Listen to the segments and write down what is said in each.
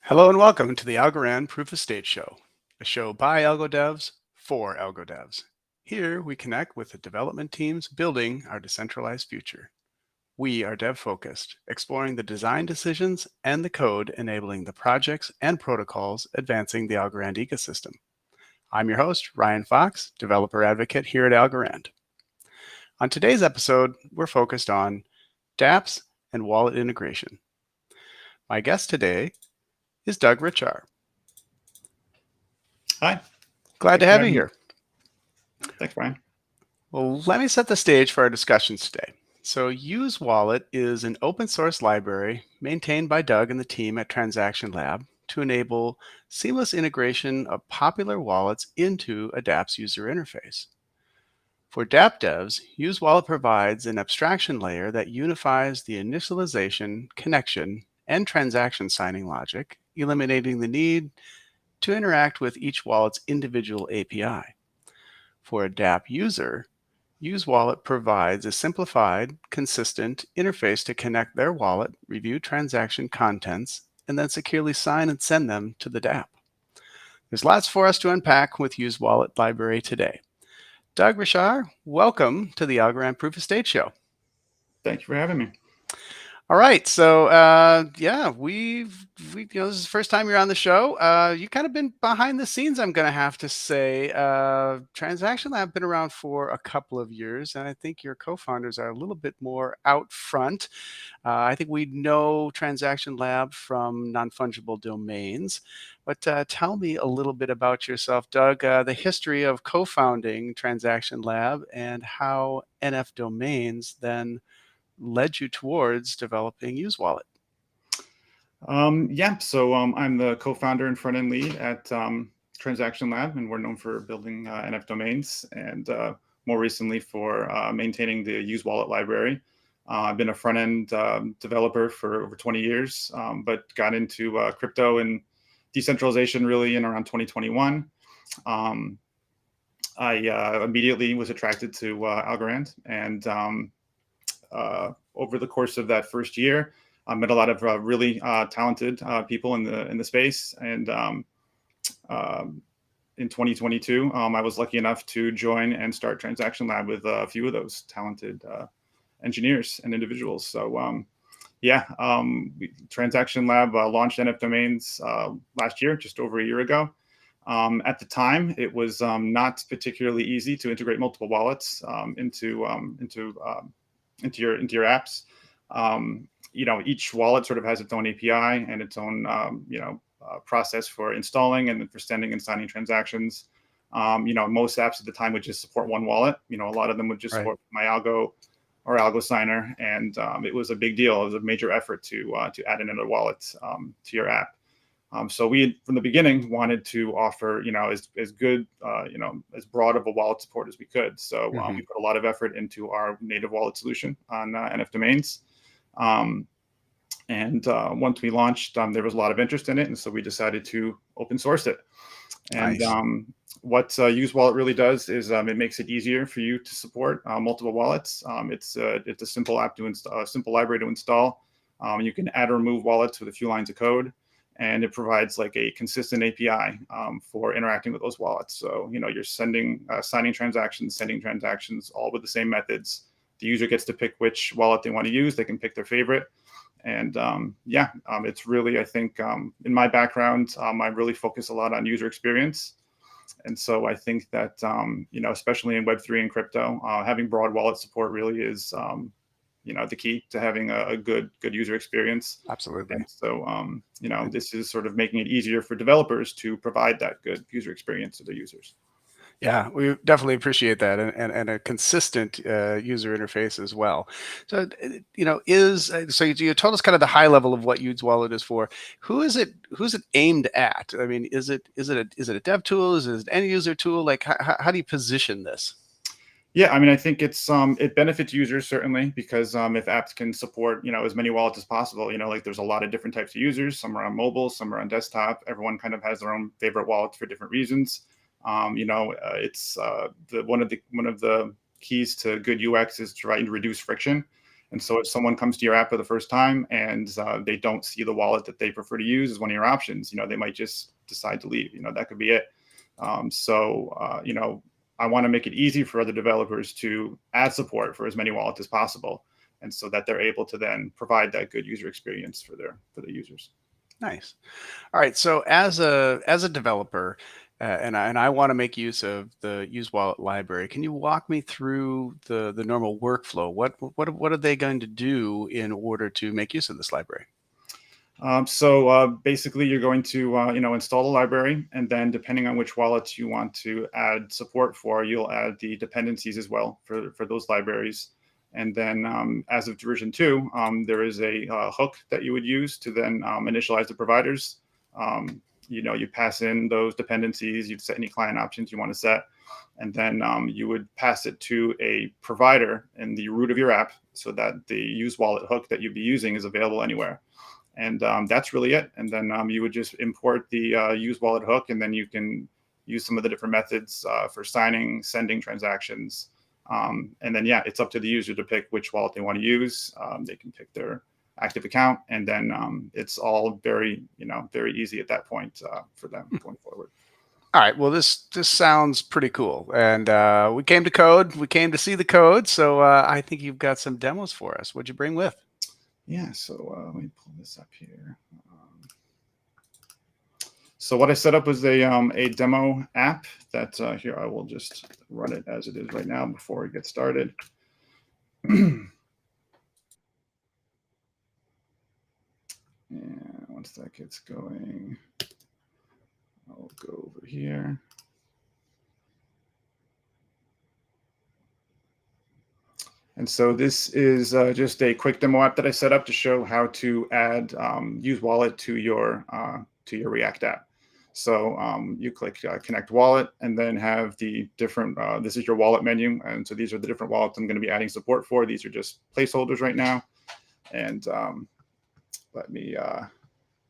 Hello and welcome to the Algorand Proof of Stake Show, a show by algo devs for algo devs. Here we connect with the development teams building our decentralized future. We are dev focused, exploring the design decisions and the code enabling the projects and protocols advancing the Algorand ecosystem. I'm your host, Ryan Fox, developer advocate here at Algorand. On today's episode, we're focused on dApps and wallet integration. My guest today is Doug Richar. Hi. Glad to Thanks for have you having me. here. Thanks, Brian. Well, let me set the stage for our discussions today. So UseWallet is an open source library maintained by Doug and the team at Transaction Lab to enable seamless integration of popular wallets into a dApps user interface. For dApp devs, UseWallet provides an abstraction layer that unifies the initialization, connection, and transaction signing logic, eliminating the need to interact with each wallet's individual API. For a dApp user, UseWallet provides a simplified, consistent interface to connect their wallet, review transaction contents, and then securely sign and send them to the dApp. There's lots for us to unpack with UseWallet library today. Doug Richard, welcome to the Algorand Proof of Stake Show. Thank you for having me. All right, so this is the first time you're on the show. You kind of been behind the scenes, I'm going to have to say. Transaction Lab been around for a couple of years, and I think your co-founders are a little bit more out front. I think we know Transaction Lab from non-fungible domains, but tell me a little bit about yourself, Doug. The history of co-founding Transaction Lab and how NF Domains then led you towards developing UseWallet? I'm the co-founder and front-end lead at Transaction Lab, and we're known for building NF domains and more recently for maintaining the UseWallet library. I've been a front-end developer for over 20 years, but got into crypto and decentralization really in around 2021. I immediately was attracted to Algorand, and over the course of that first year, I met a lot of really talented people in the space, and in 2022, I was lucky enough to join and start Transaction Lab with a few of those talented engineers and individuals. So Transaction Lab launched NF Domains last year, just over a year ago. At the time, it was not particularly easy to integrate multiple wallets into your apps. Each wallet sort of has its own API and its own process for installing and then for sending and signing transactions. Most apps at the time would just support one wallet. A lot of them would just support MyAlgo or Algo Signer, and it was a big deal. It was a major effort to add another wallet to your app. So we had, from the beginning, wanted to offer, as good, as broad of a wallet support as we could. So we put a lot of effort into our native wallet solution on NF Domains. Once we launched, there was a lot of interest in it, and so we decided to open source it. And Nice. what UseWallet really does is it makes it easier for you to support multiple wallets. It's a simple app to install, a simple library to install. You can add or remove wallets with a few lines of code, and it provides like a consistent API for interacting with those wallets. So you're signing transactions, sending transactions, all with the same methods. The user gets to pick which wallet they want to use. They can pick their favorite. And it's really, I think, in my background, I really focus a lot on user experience. And so I think that, especially in Web3 and crypto, having broad wallet support really is, the key to having a good user experience. Absolutely. And so, this is sort of making it easier for developers to provide that good user experience to their users. Yeah, we definitely appreciate that, and a consistent user interface as well. So, so you told us kind of the high level of what UseWallet is for. Who's it aimed at? I mean, is it a dev tool? Is it an end user tool? Like, how do you position this? Yeah, I mean, I think it benefits users certainly because if apps can support as many wallets as possible, like there's a lot of different types of users. Some are on mobile, some are on desktop. Everyone kind of has their own favorite wallets for different reasons. It's one of the keys to good UX is trying to reduce friction. And so if someone comes to your app for the first time and they don't see the wallet that they prefer to use as one of your options, they might just decide to leave. That could be it. I want to make it easy for other developers to add support for as many wallets as possible, and so that they're able to then provide that good user experience for their users. Nice. All right. So as a developer, and I want to make use of the UseWallet library, can you walk me through the normal workflow? What are they going to do in order to make use of this library? Basically, you're going to install the library, and then depending on which wallets you want to add support for, you'll add the dependencies as well for those libraries. And then as of version 2, there is a hook that you would use to then initialize the providers. You pass in those dependencies, you'd set any client options you want to set, and then you would pass it to a provider in the root of your app so that the UseWallet hook that you'd be using is available anywhere. And that's really it. And then you would just import the UseWallet hook, and then you can use some of the different methods for signing, sending transactions. And then, yeah, it's up to the user to pick which wallet they want to use. They can pick their active account, and then it's all very easy at that point for them going forward. All right. Well, this sounds pretty cool, and we came to code. We came to see the code. So I think you've got some demos for us. What'd you bring with? Yeah, so let me pull this up here. So what I set up was a demo app that here I will just run it as it is right now before we get started. And once that gets going, I'll go over here. And so this is just a quick demo app that I set up to show how to add UseWallet to your React app. So you click Connect Wallet, and then have the different, this is your wallet menu. And so these are the different wallets I'm going to be adding support for. These are just placeholders right now. And let me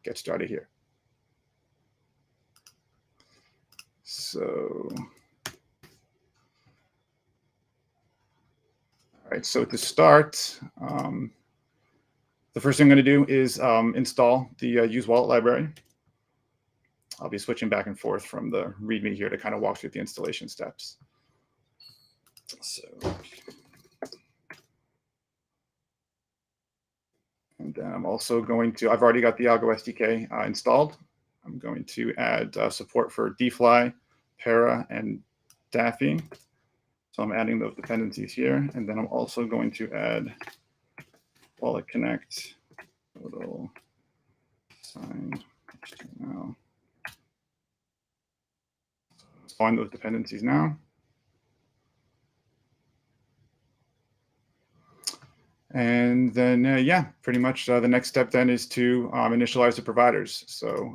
get started here. So, all right, so to start, the first thing I'm going to do is install the UseWallet library. I'll be switching back and forth from the README here to kind of walk through the installation steps. So, and then I'm also going to, I've already got the Algo SDK installed. I'm going to add support for dFly, Para, and Daffy. So I'm adding those dependencies here. And then I'm also going to add Wallet Connect, little sign HTML. Find those dependencies now. And then, yeah, pretty much the next step then is to initialize the providers. So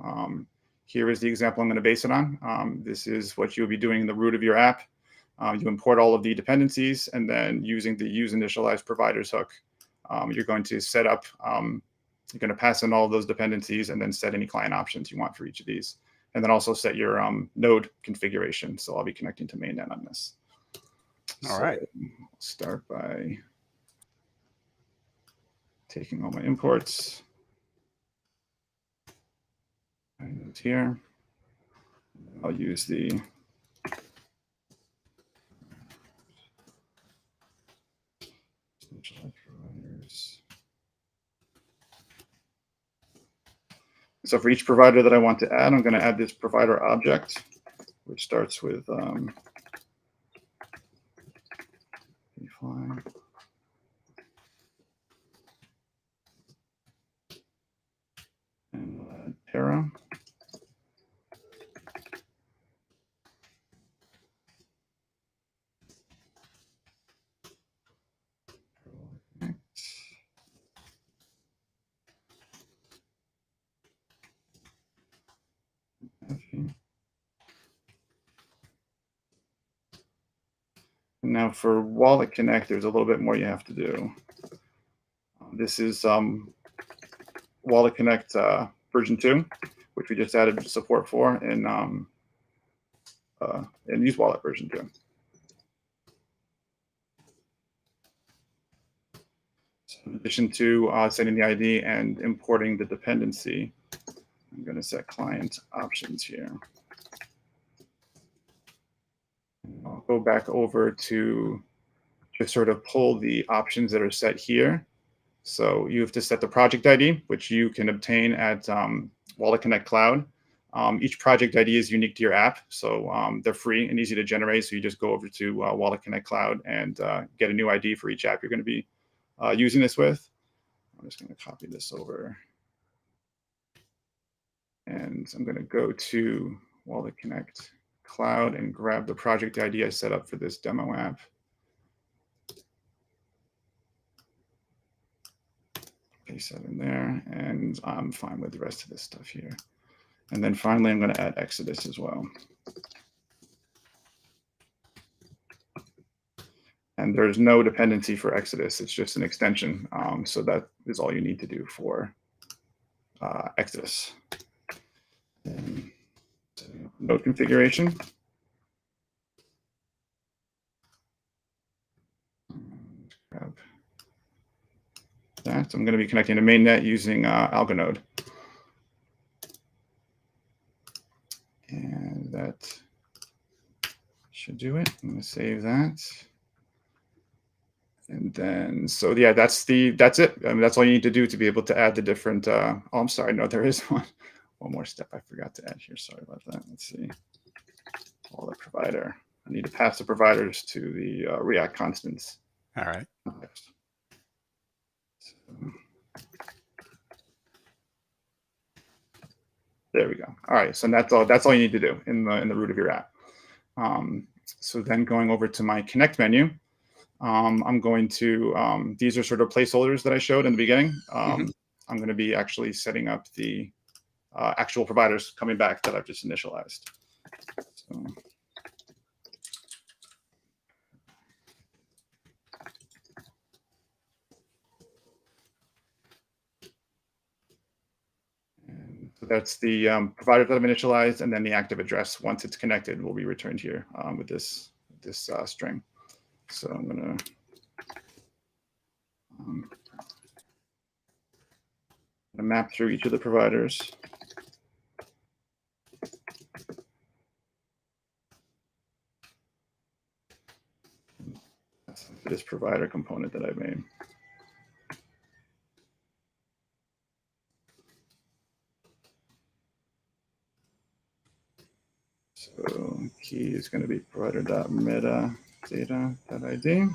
here is the example I'm going to base it on. This is what you'll be doing in the root of your app. You import all of the dependencies, and then using the use initialize providers hook, you're going to set up, you're going to pass in all of those dependencies and then set any client options you want for each of these. And then also set your node configuration. So I'll be connecting to mainnet on this. All right. I'll start by taking all my imports. And it's here. I'll use the providers. So for each provider that I want to add, I'm going to add this provider object, which starts with dFly and we'll add Para. Now for Wallet Connect, there's a little bit more you have to do. This is Wallet Connect version 2, which we just added support for in UseWallet version 2. So In addition to setting the ID and importing the dependency, I'm going to set client options here. I'll go back over to just sort of pull the options that are set here. So you have to set the project ID, which you can obtain at Wallet Connect Cloud. Each project ID is unique to your app, so they're free and easy to generate. So you just go over to Wallet Connect Cloud and get a new ID for each app you're going to be using this with. I'm just going to copy this over. And I'm going to go to Wallet Connect Cloud and grab the project ID I set up for this demo app. Paste that in there, and I'm fine with the rest of this stuff here. And then finally, I'm going to add Exodus as well. And there's no dependency for Exodus. It's just an extension. So that is all you need to do for Exodus. And node configuration. Grab that. I'm going to be connecting to mainnet using Algorand. And that should do it. I'm going to save that. And then, so yeah, that's it. I mean, that's all you need to do to be able to add the different, oh, I'm sorry. No, there is one more step I forgot to add here. Sorry about that. Let's see. Wallet provider. I need to pass the providers to the React constants. All right. So, there we go. All right. So that's all you need to do in the root of your app. So then going over to my Connect menu, I'm going to, these are sort of placeholders that I showed in the beginning. I'm going to be actually setting up the actual providers coming back that I've just initialized. So, so that's the provider that I've initialized, and then the active address, once it's connected, will be returned here with this string. So I'm going to map through each of the providers. For this provider component that I made. So key is going to be provider.metadata.id.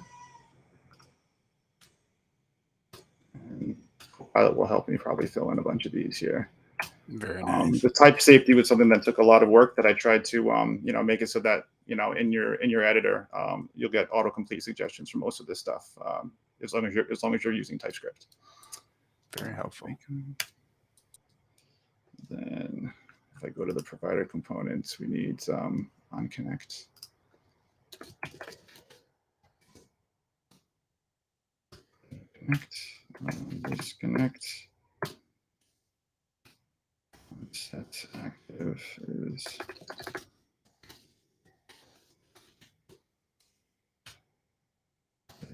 And Copilot will help me probably fill in a bunch of these here. Very nice. The type safety was something that took a lot of work that I tried to make it so that in your editor you'll get autocomplete suggestions for most of this stuff as long as you're using TypeScript. Very helpful. Then if I go to the provider components, we need on connect. Disconnect. Set active is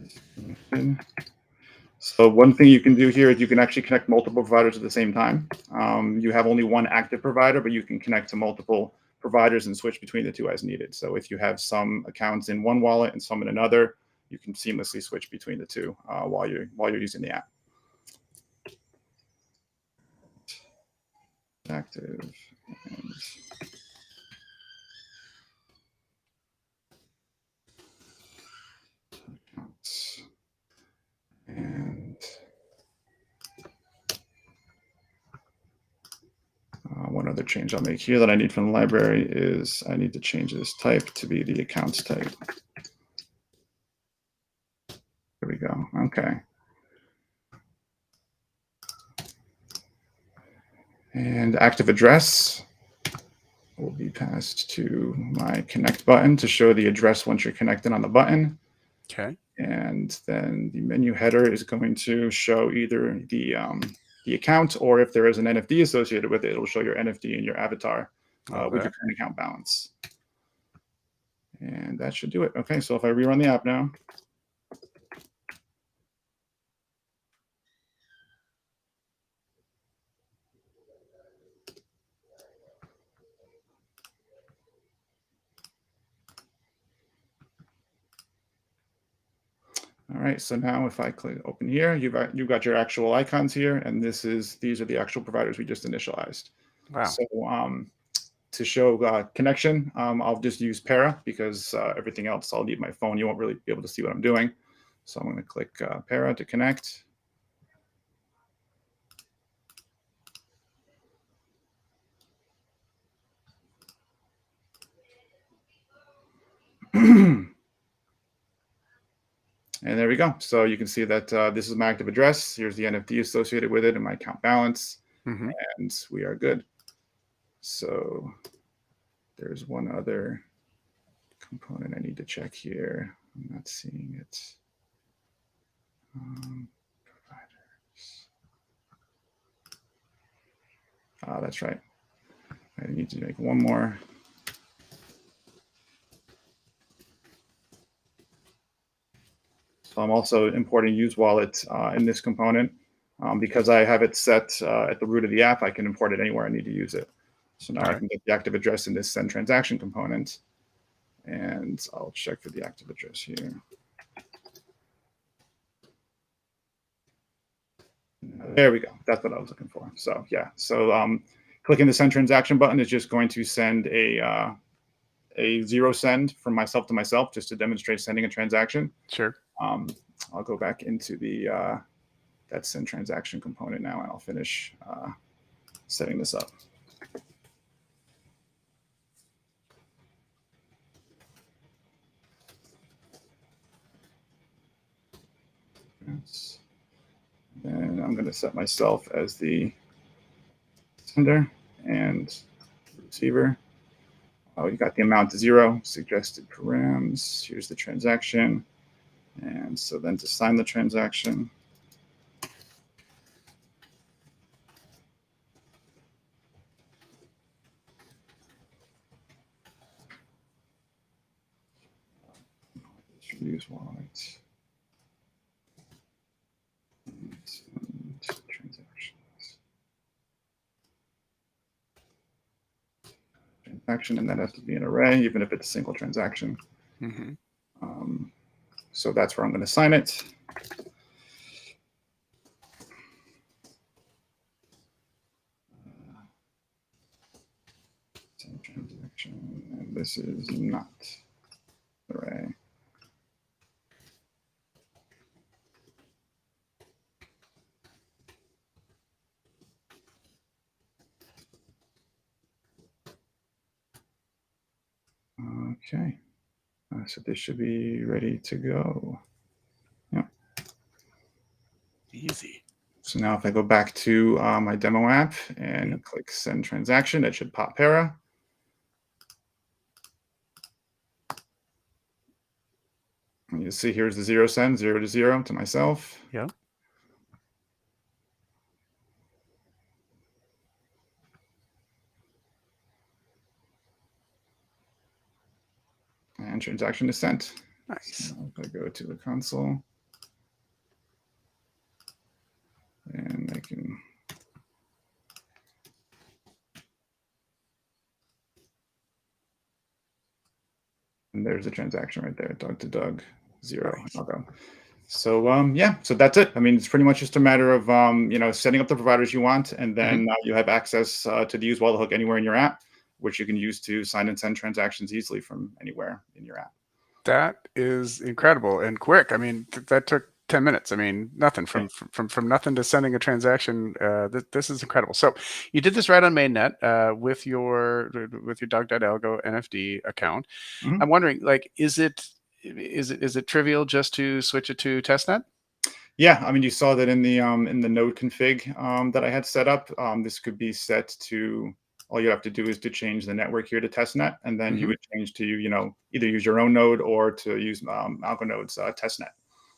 disconnected. So one thing you can do here is you can actually connect multiple providers at the same time. You have only one active provider, but you can connect to multiple providers and switch between the two as needed. So if you have some accounts in one wallet and some in another, you can seamlessly switch between the two while you're using the app. Active and one other change I'll make here that I need from the library is I need to change this type to be the accounts type. There we go. Okay. And active address will be passed to my connect button to show the address once you're connected on the button. Okay. And then the menu header is going to show either the account, or if there is an NFT associated with it, it'll show your NFT and your avatar with your current account balance. And that should do it. Okay, so if I rerun the app now. right, so now if I click open here, you've got your actual icons here, and these are the actual providers we just initialized. Wow. So to show connection, I'll just use Para because everything else I'll need my phone. You won't really be able to see what I'm doing. So I'm going to click Para to connect. And there we go. So you can see that this is my active address. Here's the NFT associated with it and my account balance. Hmm. And we are good. So there's one other component I need to check here. I'm not seeing it. Providers. That's right. I need to make one more. So I'm also importing UseWallet in this component. Because I have it set at the root of the app, I can import it anywhere I need to use it. So now All I right. can get the active address in this send transaction component. And I'll check for the active address here. There we go. That's what I was looking for. So yeah. So clicking the send transaction button is just going to send a zero send from myself to myself, just to demonstrate sending a transaction. Sure. I'll go back into the that send transaction component now, and I'll finish setting this up. Then I'm going to set myself as the sender and receiver. Oh, you got the amount to 0, suggested params. Here's the transaction. And so then to sign the transaction, UseWallet. Transactions. Transaction, and that has to be an array, even if it's a single transaction. Hmm. So that's where I'm going to sign it. Transaction, and this is not array. Okay, so this should be ready to go. Yeah. Easy. So now if I go back to my demo app and click send transaction, it should pop Para. And you see here's the 0 send, 0 to 0 to myself. Yeah. And transaction is sent. Nice. So if I go to the console, and I can and there's the transaction right there, Doug to Doug, 0. Nice. I'll go. So yeah, so that's it. I mean, it's pretty much just a matter of setting up the providers you want, and then you have access to the UseWallet hook anywhere in your app, which you can use to sign and send transactions easily from anywhere in your app. That is incredible and quick. I mean, that took 10 minutes. I mean, nothing Yeah. from nothing to sending a transaction. This is incredible. So you did this right on mainnet with your Doug.algo NFT account. Mhm. I'm wondering, like, is it trivial just to switch it to testnet? Yeah, I mean, you saw that in the node config that I had set up. This could be set to, all you have to do is to change the network here to testnet, and then you Mhm. would change to either use your own node or to use Algonode's testnet.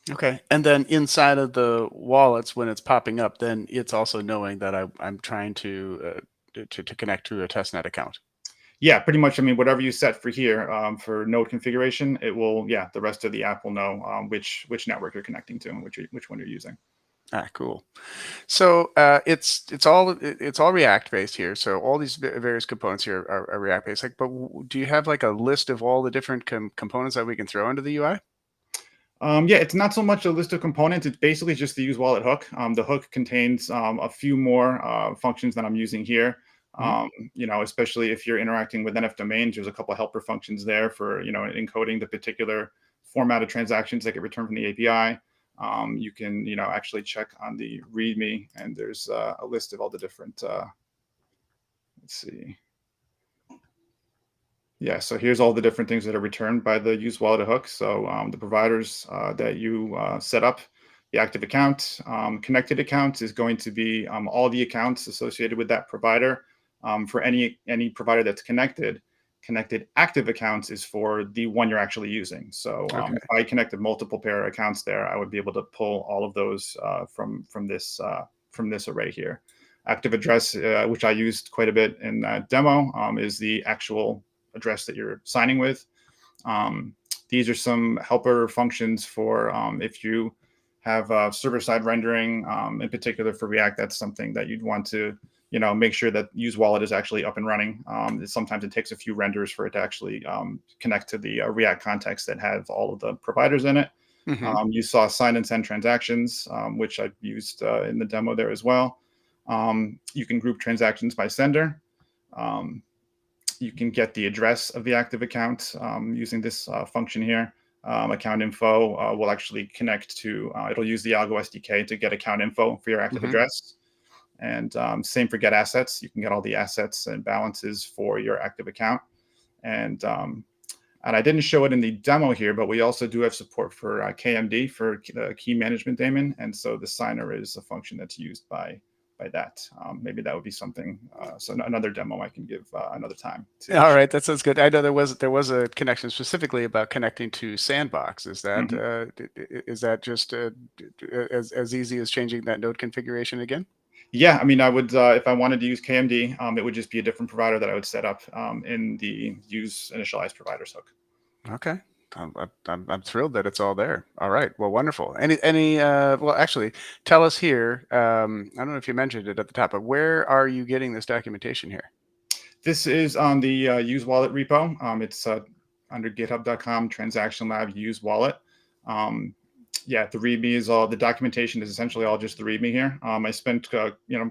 Okay. And then inside of the wallets, when it's popping up, then it's also knowing that I'm trying to connect to a testnet account. Yeah, pretty much. I mean, whatever you set for here for node configuration, it will. Yeah, the rest of the app will know which network you're connecting to and which one you're using. Ah, cool. So it's all React based here. So all these various components here are React based. Like, but do you have like a list of all the different components that we can throw into the UI? Yeah, it's not so much a list of components. It's basically just the use wallet hook. The hook contains a few more functions that I'm using here. Mhm. Especially if you're interacting with NF domains, there's a couple of helper functions there for encoding the particular format of transactions that get returned from the API. You can actually check on the README, and there's a list of all the different. Let's see. Yeah, so here's all the different things that are returned by the use wallet hook. So the providers that you set up, the active account, connected accounts is going to be all the accounts associated with that provider. For any provider that's connected, connected active accounts is for the one you're actually using. So Okay. if I connected multiple pair of accounts there, I would be able to pull all of those from this array here. Active address, which I used quite a bit in that demo, is the actual address that you're signing with. Um, these are some helper functions for if you have server-side rendering, in particular for React. That's something that you'd want to, make sure that UseWallet is actually up and running. Sometimes it takes a few renders for it to actually connect to the React context that have all of the providers in it. Hmm. You saw sign and send transactions, which I've used in the demo there as well. You can group transactions by sender. Um, you can get the address of the active account using this function here. Account info will actually connect to, it'll use the Algo SDK to get account info for your active Hmm. address. And same for get assets. You can get all the assets and balances for your active account. And I didn't show it in the demo here, but we also do have support for KMD for key management daemon. And so the signer is a function that's used by that. Maybe that would be something. So another demo I can give another time to All show. right, that sounds good. I know there was a connection specifically about connecting to Sandbox. Mhm. Is that just as easy as changing that node configuration again? Yeah, I mean, I would if I wanted to use KMD, it would just be a different provider that I would set up in the use initialized providers hook. Okay. I'm thrilled that it's all there. All right. Well, wonderful. Well, actually, tell us here. I don't know if you mentioned it at the top, but where are you getting this documentation here? This is on the Use Wallet repo. It's under GitHub.com Transaction Lab Use Wallet. Um, yeah, the README is all the documentation is essentially all just the README here. I spent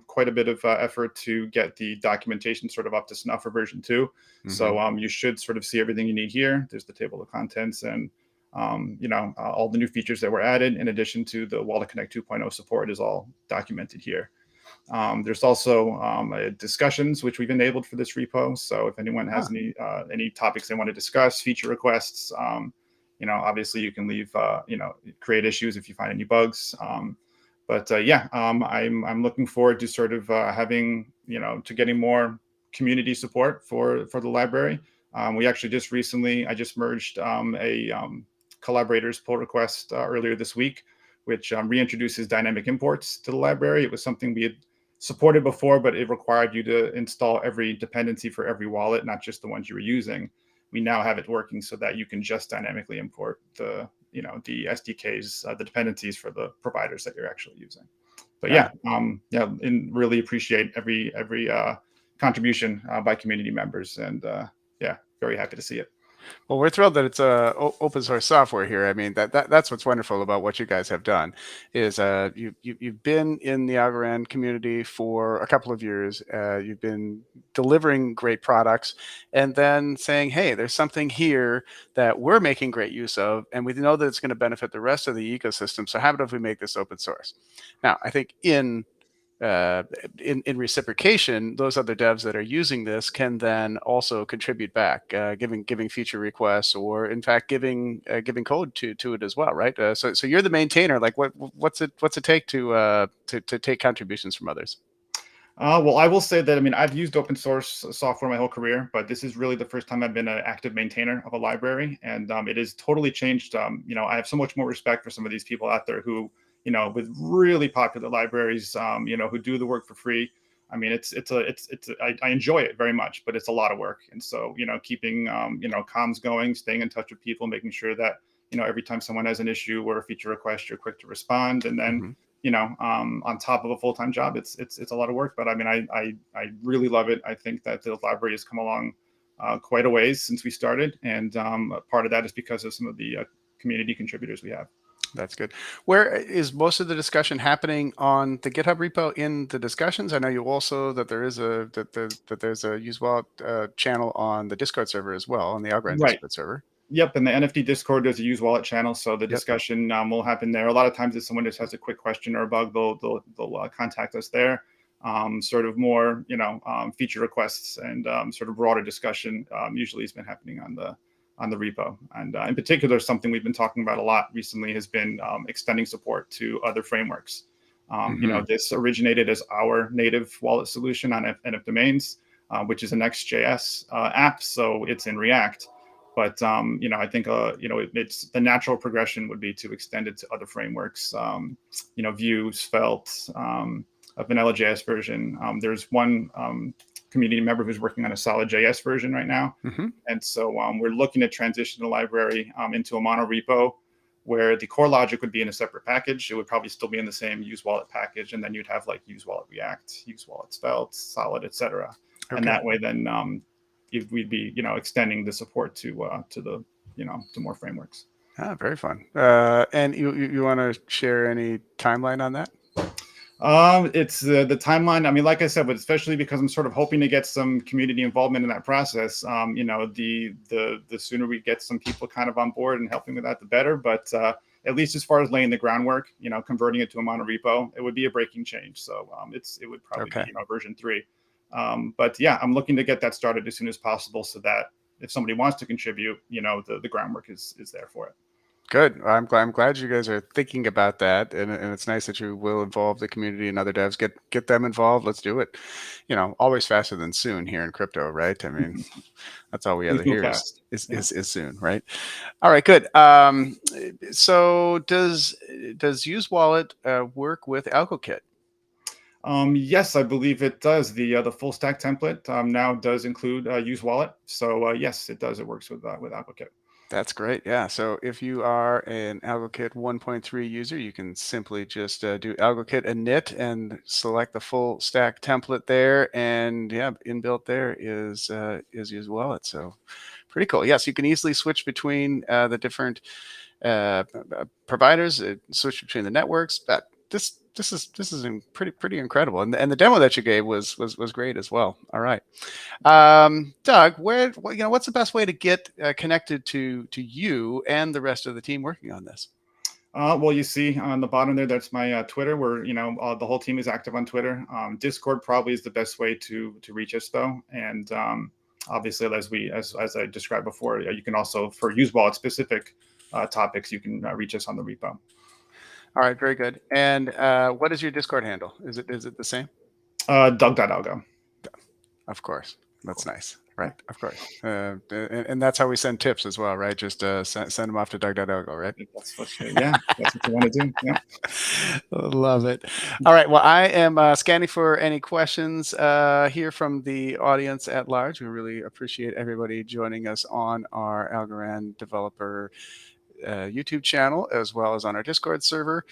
quite a bit of effort to get the documentation sort of up to snuff for version 2. Hmm. So you should sort of see everything you need here. There's the table of contents and all the new features that were added, in addition to the Wallet Connect 2.0 support, is all documented here. There's also discussions which we've enabled for this repo. So if anyone has Ah, any topics they want to discuss, feature requests, obviously you can leave create issues if you find any bugs. I'm looking forward to sort of having to getting more community support for the library. We actually I just merged a collaborators pull request earlier this week, which reintroduces dynamic imports to the library. It was something we had supported before, but it required you to install every dependency for every wallet, not just the ones you were using. We now have it working so that you can just dynamically import the SDKs, the dependencies for the providers that you're actually using. But got yeah, it. and really appreciate every contribution by community members, and yeah, very happy to see it. Well, we're thrilled that it's open source software here. I mean, that's what's wonderful about what you guys have done is you've been in the Algorand community for a couple of years. You've been delivering great products, and then saying, "Hey, there's something here that we're making great use of, and we know that it's going to benefit the rest of the ecosystem. So how about if we make this open source?" Now, I think uh, in reciprocation, those other devs that are using this can then also contribute back, giving feature requests, or in fact giving code to it as well, right? So you're the maintainer. Like, what's it take to take contributions from others? Well, I will say that I mean I've used open source software my whole career, but this is really the first time I've been an active maintainer of a library, and it has totally changed. I have so much more respect for some of these people out there who, with really popular libraries, who do the work for free. I mean, I enjoy it very much, but it's a lot of work, and so keeping comms going, staying in touch with people, making sure that every time someone has an issue or a feature request, you're quick to respond, and then Hmm. on top of a full-time job, it's a lot of work. But I mean, I really love it. I think that the library has come along quite a ways since we started, and part of that is because of some of the community contributors we have. That's good. Where is most of the discussion happening on the GitHub repo in the discussions? I know you also that there is that there's a UseWallet channel on the Discord server as well, on the Algorand Right. Discord server. Yep, in the NFT Discord, there's a UseWallet channel, so the Yep. discussion will happen there. A lot of times, if someone just has a quick question or a bug, they'll contact us there. Sort of more, feature requests and sort of broader discussion usually has been happening on the repo. And in particular, something we've been talking about a lot recently has been extending support to other frameworks. This originated as our native wallet solution on NF Domains, which is a Next.js app, so it's in React. But I think it's the natural progression would be to extend it to other frameworks. Vue, Svelte, a vanilla.js version. There's one community member who's working on a solid JS version right now, and so we're looking to transition the library into a mono repo, where the core logic would be in a separate package. It would probably still be in the same UseWallet package, and then you'd have like UseWallet React, UseWallet Svelte, Solid, etc. Okay. And that way, then we'd be extending the support to more frameworks. Very fun. And you want to share any timeline on that? It's the timeline. I mean, like I said, but especially because I'm sort of hoping to get some community involvement in that process. The sooner we get some people kind of on board and helping with that, the better. But at least as far as laying the groundwork, converting it to a mono repo, it would be a breaking change. So it would probably be version 3. But yeah, I'm looking to get that started as soon as possible, so that if somebody wants to contribute, the groundwork is there for it. Good. I'm glad you guys are thinking about that, and it's nice that you will involve the community and other devs. Get them involved. Let's do it. Always faster than soon here in crypto, right? I mean, that's all we ever hear is soon, right? All right, good. So does UseWallet work with AlgoKit? Yes, I believe it does. The full stack template now does include UseWallet. So yes, it does. It works with AlgoKit. That's great. Yeah. So if you are an AlgoKit 1.3 user, you can simply just do AlgoKit init and select the full stack template there. And yeah, inbuilt there is UseWallet. So pretty cool. Yes, you can easily switch between the different providers, switch between the networks. But this is pretty incredible, and the demo that you gave was great as well. All right, Doug, what's the best way to get connected to you and the rest of the team working on this? Well, you see on the bottom there, that's my Twitter, where the whole team is active on Twitter. Discord probably is the best way to reach us, though, and obviously, as I described before, you can also, for UseWallet specific topics, you can reach us on the repo. All right, very good. And what is your Discord handle? Is it the same? Doug.algo. Of course. That's nice. Right. Of course. And that's how we send tips as well, right? Just send them off to Doug.algo, right? That's what you want to do. Yeah. Love it. All right. Well, I am scanning for any questions here from the audience at large. We really appreciate everybody joining us on our Algorand developer YouTube channel, as well as on our Discord server.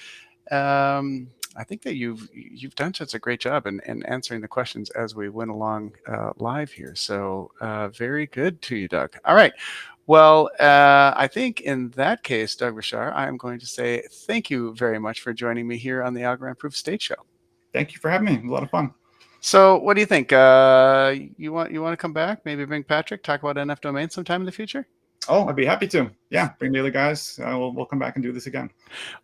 I think that you've done such a great job in answering the questions as we went along live here. So very good to you, Doug. All right. Well, I think in that case, Doug Bashar, I am going to say thank you very much for joining me here on the Algorand Proof of Stake show. Thank you for having me. It was a lot of fun. So what do you think? You want to come back? Maybe bring Patrick, talk about NF Domain sometime in the future? Oh, I'd be happy to. Yeah, bring the other guys. We'll come back and do this again.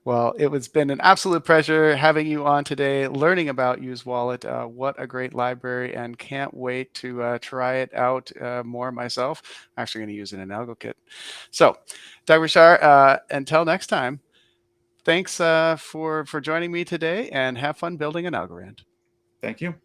Well, it's been an absolute pleasure having you on today, learning about UseWallet. What a great library, and can't wait to try it out more myself. I'm actually going to use it in AlgoKit. So, Doug Bashar, until next time, thanks for joining me today, and have fun building an Algorand. Thank you.